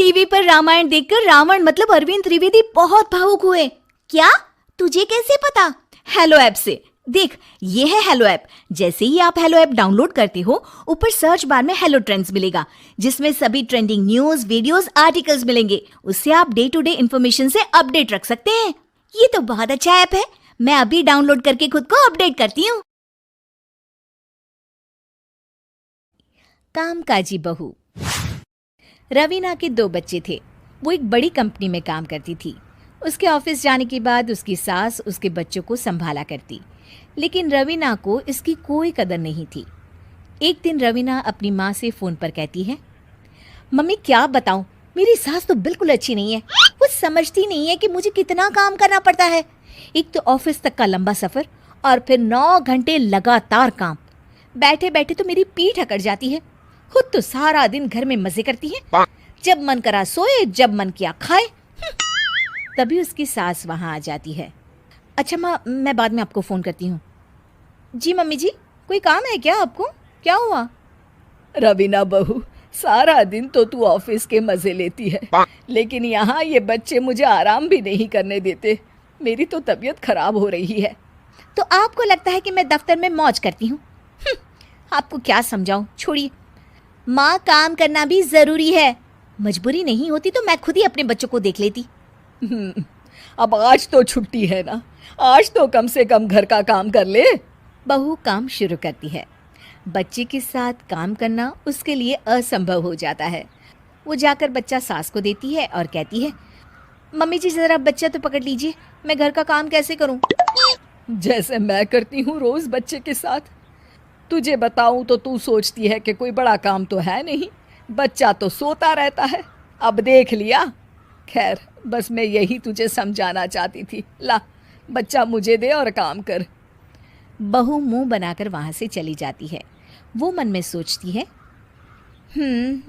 TV पर रामायण देखकर रावण मतलब अरविंद त्रिवेदी बहुत भावुक हुए। क्या? तुझे कैसे पता? हेलो ऐप से। देख, ये है हेलो ऐप। जैसे ही आप हेलो ऐप डाउनलोड करते हो, ऊपर सर्च बार में हेलो ट्रेंड्स मिलेगा, जिसमें सभी ट्रेंडिंग न्यूज, वीडियोस, आर्टिकल्स मिलेंगे। उससे आप डे टू डे इन्फॉर्मेशन से अपडेट रख सकते हैं। ये तो बहुत अच्छा ऐप है। मैं अभी डाउनलोड करके खुद को अपडेट करती हूँ। कामकाजी बहू। रवीना के 2 बच्चे थे। वो एक बड़ी कंपनी में काम करती थी। उसके ऑफिस जाने के बाद उसकी सास उसके बच्चों को संभाला करती, लेकिन रवीना को इसकी कोई कदर नहीं थी। एक दिन रवीना अपनी माँ से फ़ोन पर कहती है, मम्मी क्या बताऊं, मेरी सास तो बिल्कुल अच्छी नहीं है। वो समझती नहीं है कि मुझे कितना काम करना पड़ता है। एक तो ऑफिस तक का लंबा सफ़र और फिर 9 घंटे लगातार काम। बैठे बैठे तो मेरी पीठ अकड़ जाती है। खुद तो सारा दिन घर में मजे करती है, जब मन करा सोए, जब मन किया खाए। तभी उसकी सास वहाँ आ जाती है। अच्छा माँ, मैं बाद में आपको फ़ोन करती हूँ। जी मम्मी जी, कोई काम है क्या आपको? क्या हुआ? रवीना बहू, सारा दिन तो तू ऑफिस के मजे लेती है, लेकिन यहाँ ये बच्चे मुझे आराम भी नहीं करने देते। मेरी तो तबीयत खराब हो रही है। तो आपको लगता है कि मैं दफ्तर में मौज करती हूँ? आपको क्या समझाऊँ, छोड़िए। माँ, काम करना भी ज़रूरी है। मजबूरी नहीं होती तो मैं खुद ही अपने बच्चों को देख लेती। अब आज तो छुट्टी है ना, आज तो कम से कम घर का काम कर ले। बहू काम शुरू करती है। बच्चे के साथ काम करना उसके लिए असंभव हो जाता है। वो जाकर बच्चा सास को देती है और कहती है, मम्मी जी ज़रा बच्चा तो पकड़ लीजिए, मैं घर का काम कैसे करूं? जैसे मैं करती हूँ रोज बच्चे के साथ। तुझे बताऊं तो तू सोचती है कि कोई बड़ा काम तो है नहीं, बच्चा तो सोता रहता है। अब देख लिया। खैर, बस मैं यही तुझे समझाना चाहती थी। ला, बच्चा मुझे दे और काम कर। बहू मुंह बनाकर वहाँ से चली जाती है। वो मन में सोचती है,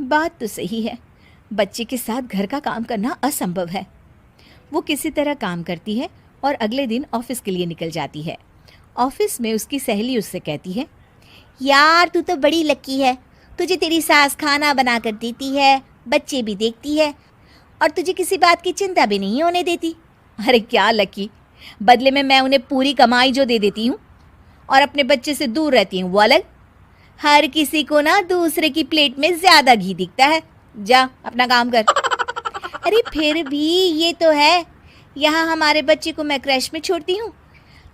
बात तो सही है, बच्चे के साथ घर का काम करना असंभव है। वो किसी तरह काम करती है और अगले दिन ऑफिस के लिए निकल जाती है। ऑफिस में उसकी सहेली उससे कहती है, यार तू तो बड़ी लकी है, तुझे तेरी सास खाना बना कर देती है, बच्चे भी देखती है और तुझे किसी बात की चिंता भी नहीं होने देती। अरे क्या लकी, बदले में मैं उन्हें पूरी कमाई जो दे देती हूँ और अपने बच्चे से दूर रहती हूँ वो अलग। हर किसी को ना दूसरे की प्लेट में ज़्यादा घी दिखता है। जा अपना काम कर। अरे फिर भी ये तो है, यहाँ हमारे बच्चे को मैं क्रैश में छोड़ती हूँ,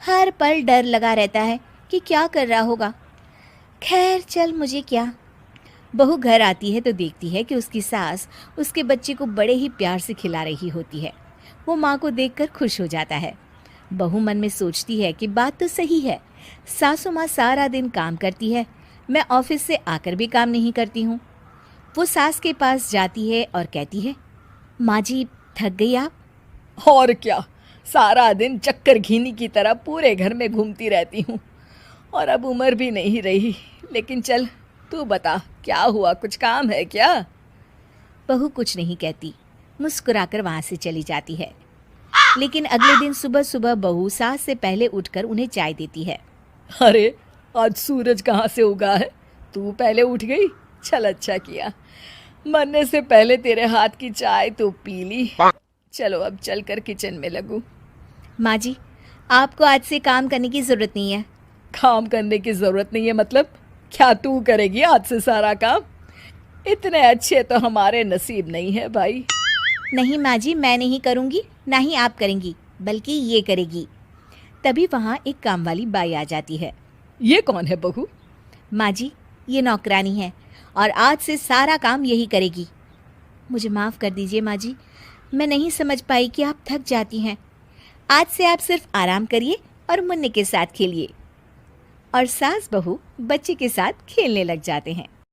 हर पल डर लगा रहता है कि क्या कर रहा होगा। खैर चल, मुझे क्या। बहू घर आती है तो देखती है कि उसकी सास उसके बच्चे को बड़े ही प्यार से खिला रही होती है। वो माँ को देखकर खुश हो जाता है। बहू मन में सोचती है कि बात तो सही है, सासू माँ सारा दिन काम करती है, मैं ऑफिस से आकर भी काम नहीं करती हूँ। वो सास के पास जाती है और कहती है, माँ जी थक गई आप? और क्या, सारा दिन चक्कर घीनी की तरह पूरे घर में घूमती रहती हूँ और अब उम्र भी नहीं रही। लेकिन चल, तू बता क्या हुआ, कुछ काम है क्या? बहू कुछ नहीं कहती, मुस्कुराकर वहाँ से चली जाती है। लेकिन अगले दिन सुबह सुबह बहू सास से पहले उठकर उन्हें चाय देती है। अरे आज सूरज कहाँ से उगा है, तू पहले उठ गई। चल अच्छा किया, मरने से पहले तेरे हाथ की चाय तो पी ली। चलो अब चलकर किचन में लगूं। माँ जी, आपको आज से काम करने की ज़रूरत नहीं है। काम करने की ज़रूरत नहीं है मतलब? क्या तू करेगी आज से सारा काम? इतने अच्छे तो हमारे नसीब नहीं है भाई। नहीं माँ जी, मैं नहीं करूँगी, ना ही आप करेंगी, बल्कि ये करेगी। तभी वहाँ एक काम वाली बाई आ जाती है। ये कौन है बहू? माँ जी, ये नौकरानी है और आज से सारा काम यही करेगी। मुझे माफ़ कर दीजिए माँ जी, मैं नहीं समझ पाई कि आप थक जाती हैं। आज से आप सिर्फ आराम करिए और मुन्ने के साथ खेलिए। और सास बहू बच्चे के साथ खेलने लग जाते हैं।